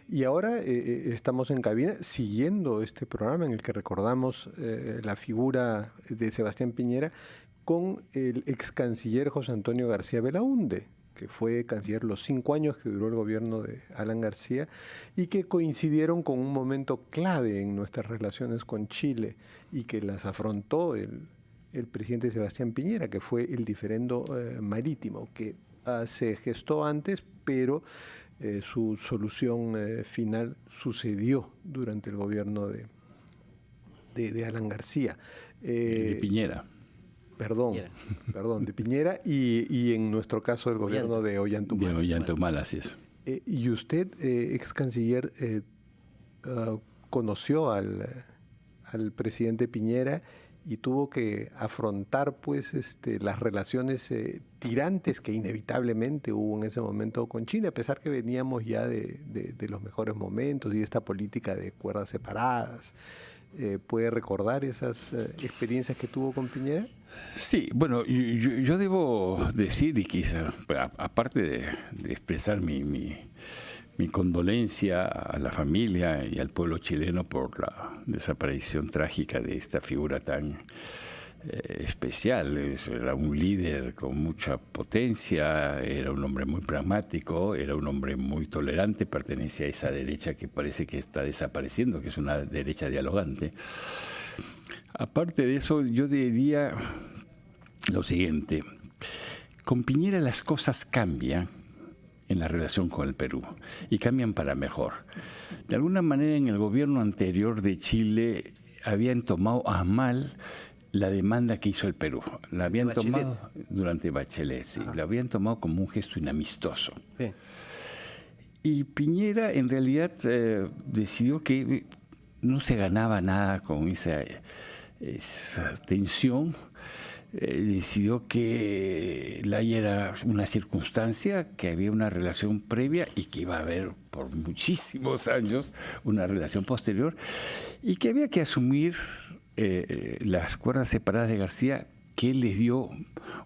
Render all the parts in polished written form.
Y ahora estamos en cabina siguiendo este programa en el que recordamos la figura de Sebastián Piñera con el ex canciller José Antonio García Belaúnde, que fue canciller los 5 años que duró el gobierno de Alan García y que coincidieron con un momento clave en nuestras relaciones con Chile y que las afrontó el presidente Sebastián Piñera, que fue el diferendo marítimo, que se gestó antes, pero su solución final sucedió durante el gobierno de Alan García. De Piñera. Perdón, de Piñera y en nuestro caso el gobierno de Ollantaytamala. De Ollantaytamala, así es. Y usted, ex canciller, conoció al presidente Piñera y tuvo que afrontar pues las relaciones tirantes que inevitablemente hubo en ese momento con Chile, a pesar que veníamos ya de los mejores momentos y de esta política de cuerdas separadas. ¿Puede recordar esas experiencias que tuvo con Piñera? Sí, bueno, yo debo decir, y quizá, aparte de expresar mi condolencia a la familia y al pueblo chileno por la desaparición trágica de esta figura tan especial. Era un líder con mucha potencia, era un hombre muy pragmático, era un hombre muy tolerante, pertenecía a esa derecha que parece que está desapareciendo, que es una derecha dialogante. Aparte de eso, yo diría lo siguiente: con Piñera las cosas cambian en la relación con el Perú y cambian para mejor. De alguna manera, en el gobierno anterior de Chile habían tomado a mal la demanda que hizo el Perú. La habían tomado durante Bachelet, sí, la habían tomado como un gesto inamistoso. Sí. Y Piñera en realidad decidió que no se ganaba nada con esa tensión. Decidió que la Haya era una circunstancia, que había una relación previa y que iba a haber por muchísimos años una relación posterior y que había que asumir las cuerdas separadas de García, que él les dio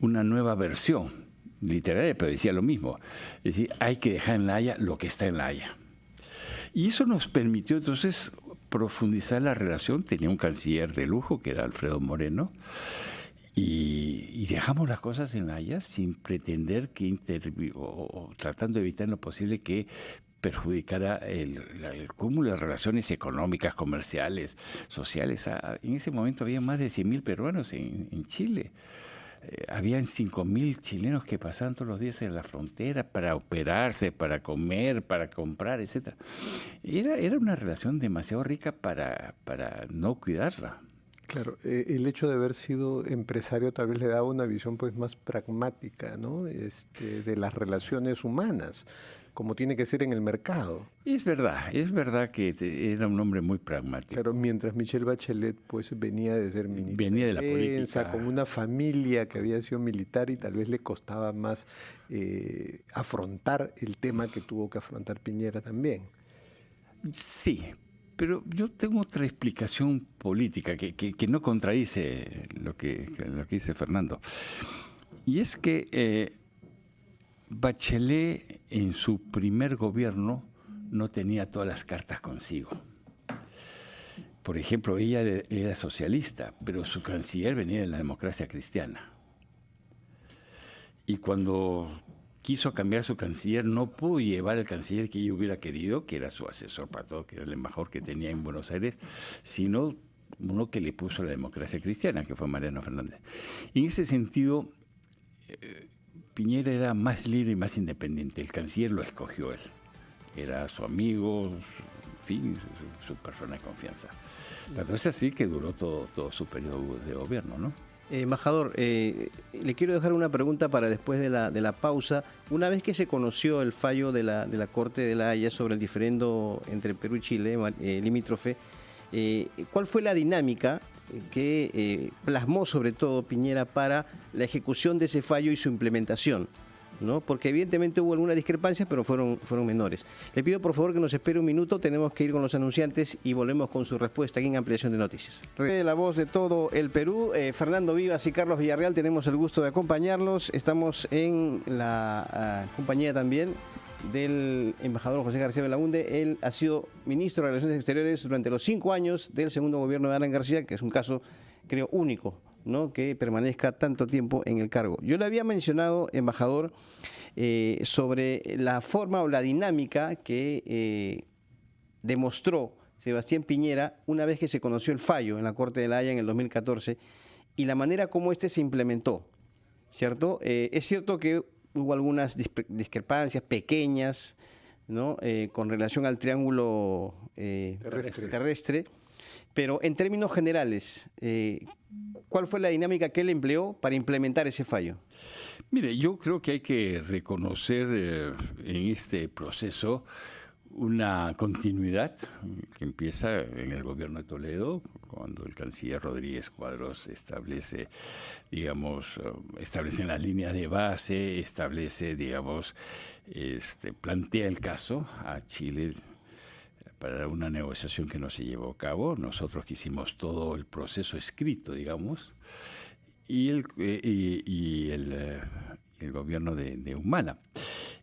una nueva versión literaria, pero decía lo mismo. Es decir, hay que dejar en la Haya lo que está en la Haya. Y eso nos permitió entonces profundizar la relación. Tenía un canciller de lujo, que era Alfredo Moreno, y dejamos las cosas en la Haya sin pretender que o tratando de evitar en lo posible que perjudicara el cúmulo de relaciones económicas, comerciales, sociales. En ese momento había más de 100.000 peruanos en Chile. Habían 5.000 chilenos que pasaban todos los días en la frontera para operarse, para comer, para comprar, etc. Era una relación demasiado rica para no cuidarla. Claro, el hecho de haber sido empresario tal vez le daba una visión pues más pragmática, ¿no? De las relaciones humanas, como tiene que ser en el mercado. Es verdad que era un hombre muy pragmático. Claro, mientras Michelle Bachelet pues venía de ser ministra, venía de la política, con una familia que había sido militar y tal vez le costaba más afrontar el tema que tuvo que afrontar Piñera también. Sí, pero yo tengo otra explicación política que no contradice lo que dice Fernando. Y es que Bachelet en su primer gobierno no tenía todas las cartas consigo. Por ejemplo, ella era socialista, pero su canciller venía de la democracia cristiana. Y cuando quiso cambiar su canciller, no pudo llevar el canciller que ella hubiera querido, que era su asesor para todo, que era el embajador que tenía en Buenos Aires, sino uno que le puso la democracia cristiana, que fue Mariano Fernández. En ese sentido, Piñera era más libre y más independiente. El canciller lo escogió él. Era su amigo, en fin, su persona de confianza. Tanto es así que duró todo su periodo de gobierno, ¿no? Embajador, le quiero dejar una pregunta para después de la pausa. Una vez que se conoció el fallo de la Corte de la Haya sobre el diferendo entre Perú y Chile, limítrofe, ¿cuál fue la dinámica que plasmó sobre todo Piñera para la ejecución de ese fallo y su implementación? ¿No? Porque evidentemente hubo algunas discrepancias, pero fueron menores. Le pido por favor que nos espere un minuto, tenemos que ir con los anunciantes y volvemos con su respuesta aquí en Ampliación de Noticias. La voz de todo el Perú, Fernando Vivas y Carlos Villarreal, tenemos el gusto de acompañarlos. Estamos en la compañía también del embajador José García Belaunde. Él ha sido ministro de Relaciones Exteriores durante los 5 años del segundo gobierno de Alan García, que es un caso, creo, único, ¿no?, que permanezca tanto tiempo en el cargo. Yo le había mencionado, embajador, sobre la forma o la dinámica que demostró Sebastián Piñera una vez que se conoció el fallo en la Corte de La Haya en el 2014 y la manera como este se implementó, ¿cierto? Es cierto que hubo algunas discrepancias pequeñas, ¿no?, con relación al triángulo terrestre, pero en términos generales, ¿cuál fue la dinámica que él empleó para implementar ese fallo? Mire, yo creo que hay que reconocer en este proceso una continuidad que empieza en el gobierno de Toledo, cuando el canciller Rodríguez Cuadros establece, digamos, establece las líneas de base, establece, digamos, plantea el caso a Chile para una negociación que no se llevó a cabo. Nosotros que hicimos todo el proceso escrito, digamos, y el gobierno de Humala.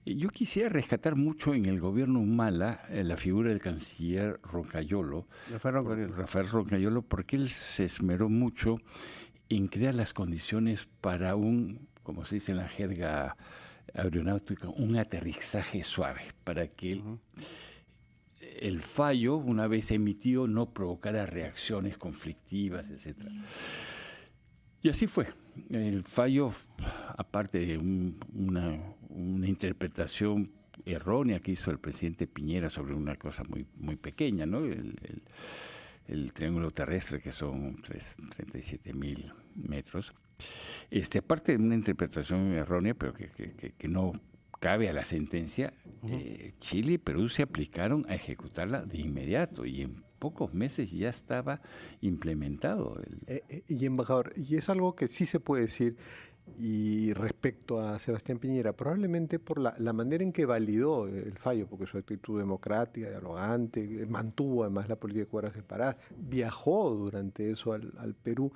Yo quisiera rescatar mucho en el gobierno Humala la figura del canciller Roncayolo, Rafael Roncayolo, porque él se esmeró mucho en crear las condiciones para como se dice en la jerga aeronáutica, un aterrizaje suave, para que el fallo, una vez emitido, no provocara reacciones conflictivas, etcétera. Y así fue. El fallo, aparte de una interpretación errónea que hizo el presidente Piñera sobre una cosa muy, muy pequeña, ¿no? El triángulo terrestre, que son 37.000 metros. Aparte de una interpretación errónea, pero que no cabe a la sentencia, Chile y Perú se aplicaron a ejecutarla de inmediato y en pocos meses ya estaba implementado. Y embajador, y es algo que sí se puede decir, y respecto a Sebastián Piñera, probablemente por la manera en que validó el fallo, porque su actitud democrática, dialogante, mantuvo además la política de cuadras separadas, viajó durante eso al Perú,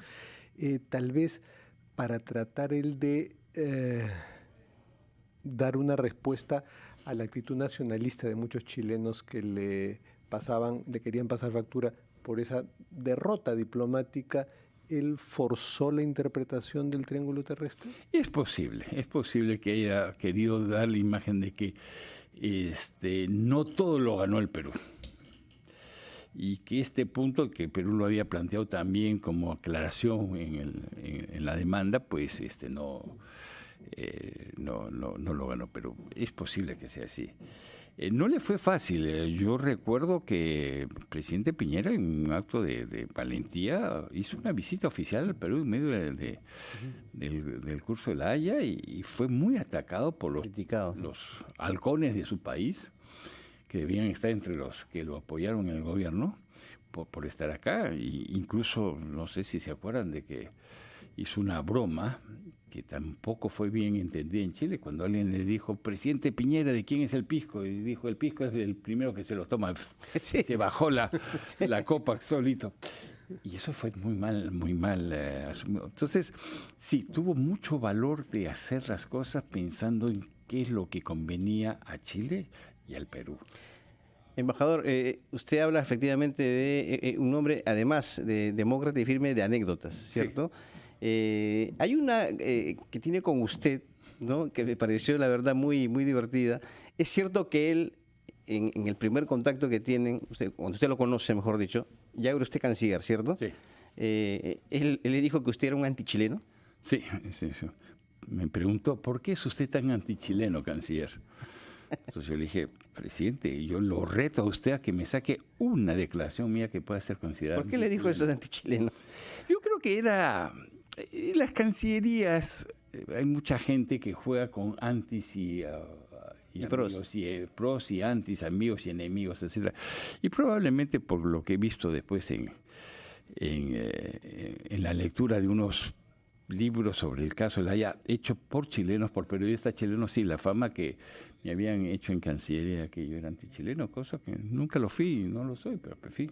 tal vez para tratar él de dar una respuesta a la actitud nacionalista de muchos chilenos que le querían pasar factura por esa derrota diplomática. ¿Él forzó la interpretación del triángulo terrestre? Es posible que haya querido dar la imagen de que no todo lo ganó el Perú. Y que este punto, que Perú lo había planteado también como aclaración en la demanda, pues no lo ganó, pero es posible que sea así. No le fue fácil. Yo recuerdo que el presidente Piñera, en un acto de valentía, hizo una visita oficial al Perú en medio del curso de La Haya y fue muy atacado por los halcones de su país, que debían estar entre los que lo apoyaron en el gobierno por estar acá. Y incluso, no sé si se acuerdan de que hizo una broma que tampoco fue bien entendida en Chile, cuando alguien le dijo: presidente Piñera, ¿de quién es el pisco? Y dijo: el pisco es el primero que se lo toma. Sí. Se bajó la copa solito. Y eso fue muy mal asumido. Entonces, sí, tuvo mucho valor de hacer las cosas pensando en qué es lo que convenía a Chile y al Perú. Embajador, usted habla efectivamente de un hombre, además de demócrata y firme, de anécdotas, ¿cierto? Sí. Hay una que tiene con usted, ¿no?, que me pareció, la verdad, muy, muy divertida. Es cierto que él, en el primer contacto que tienen, cuando usted lo conoce, mejor dicho, ya era usted canciller, ¿cierto? Sí. Él le dijo que usted era un antichileno. Sí. Me preguntó: ¿por qué es usted tan antichileno, canciller? Entonces yo le dije: presidente, yo lo reto a usted a que me saque una declaración mía que pueda ser considerada. ¿Por qué le dijo eso de antichileno? Yo creo que era... las cancillerías, hay mucha gente que juega con antis y pros. Pros y antis, amigos y enemigos, etc. Y probablemente, por lo que he visto después en la lectura de unos libros sobre el caso de La Haya, hecho por chilenos, por periodistas chilenos, sí, la fama que me habían hecho en Cancillería que yo era antichileno, cosa que nunca lo fui y no lo soy, pero en fin,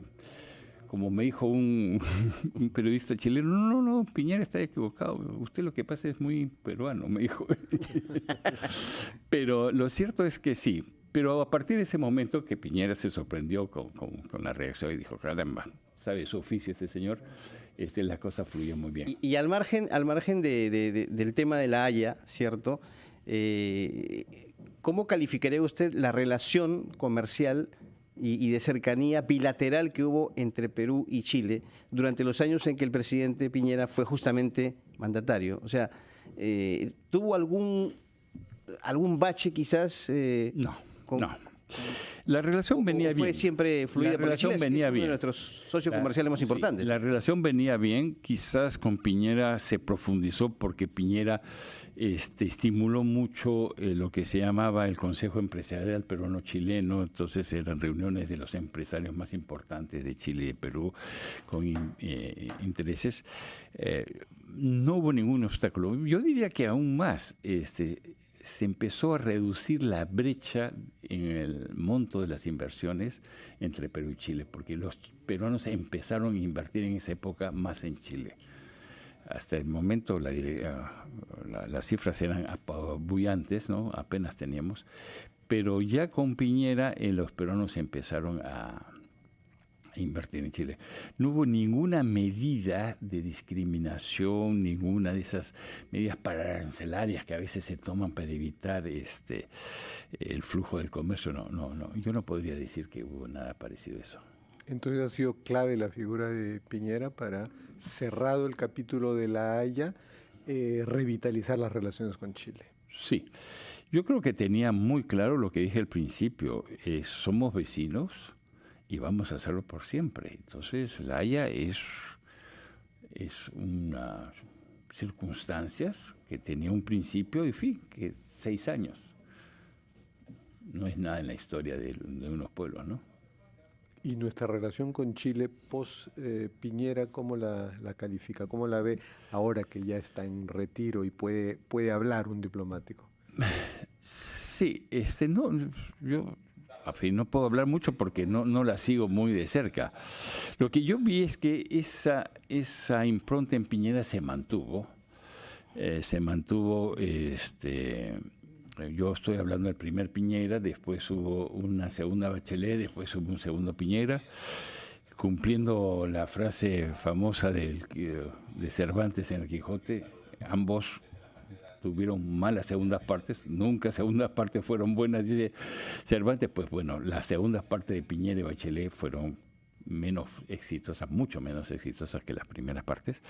como me dijo un periodista chileno, no, Piñera está equivocado, usted lo que pasa es muy peruano, me dijo. Pero lo cierto es que sí, pero a partir de ese momento que Piñera se sorprendió con la reacción y dijo, caramba, sabe su oficio este señor, la cosa fluyó muy bien. Y al margen del tema de La Haya, ¿cierto? ¿Cómo calificaría usted la relación comercial y de cercanía bilateral que hubo entre Perú y Chile durante los años en que el presidente Piñera fue justamente mandatario? O sea, ¿tuvo algún bache quizás? No. La relación venía bien. ¿Fue siempre fluida? La relación venía bien. Uno de nuestros socios comerciales más importantes. Sí, la relación venía bien. Quizás con Piñera se profundizó porque Piñera estimuló mucho lo que se llamaba el Consejo Empresarial Peruano-Chileno. Entonces eran reuniones de los empresarios más importantes de Chile y de Perú con intereses. No hubo ningún obstáculo. Yo diría que aún más se empezó a reducir la brecha en el monto de las inversiones entre Perú y Chile, porque los peruanos empezaron a invertir en esa época más en Chile. Hasta el momento las cifras eran apabullantes, ¿no? Apenas teníamos, pero ya con Piñera los peruanos empezaron a invertir en Chile. No hubo ninguna medida de discriminación, ninguna de esas medidas arancelarias que a veces se toman para evitar el flujo del comercio. No. Yo no podría decir que hubo nada parecido a eso. Entonces ha sido clave la figura de Piñera para, cerrado el capítulo de La Haya, revitalizar las relaciones con Chile. Sí. Yo creo que tenía muy claro lo que dije al principio. Somos vecinos y vamos a hacerlo por siempre. Entonces, La Haya es una circunstancias que tenía un principio y fin, que 6 años. No es nada en la historia de unos pueblos, ¿no? ¿Y nuestra relación con Chile post Piñera, cómo la califica? ¿Cómo la ve ahora que ya está en retiro y puede hablar un diplomático? Sí, yo a fin, no puedo hablar mucho porque no la sigo muy de cerca. Lo que yo vi es que esa impronta en Piñera se mantuvo. Yo estoy hablando del primer Piñera, después hubo una segunda Bachelet, después hubo un segundo Piñera, cumpliendo la frase famosa de Cervantes en el Quijote, ambos tuvieron malas segundas partes, nunca segundas partes fueron buenas, dice Cervantes. Pues bueno, las segundas partes de Piñera y Bachelet fueron menos exitosas, mucho menos exitosas que las primeras partes.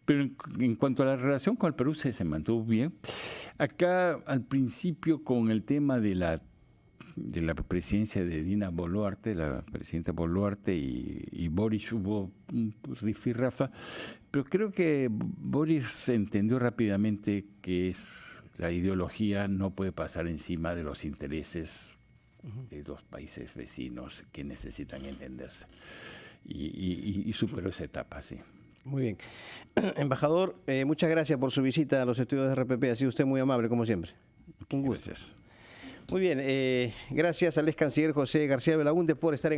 Pero en cuanto a la relación con el Perú se mantuvo bien. Acá al principio con el tema de la presidencia de Dina Boluarte, la presidenta Boluarte y Boris hubo un rifirrafa, pero creo que Boris entendió rápidamente que la ideología no puede pasar encima de los intereses de dos países vecinos que necesitan entenderse. Y superó esa etapa, sí. Muy bien. Embajador, muchas gracias por su visita a los estudios de RPP. Ha sido usted muy amable, como siempre. Un gusto. Gracias. Muy bien. Gracias al ex canciller José García Belaúnde por estar en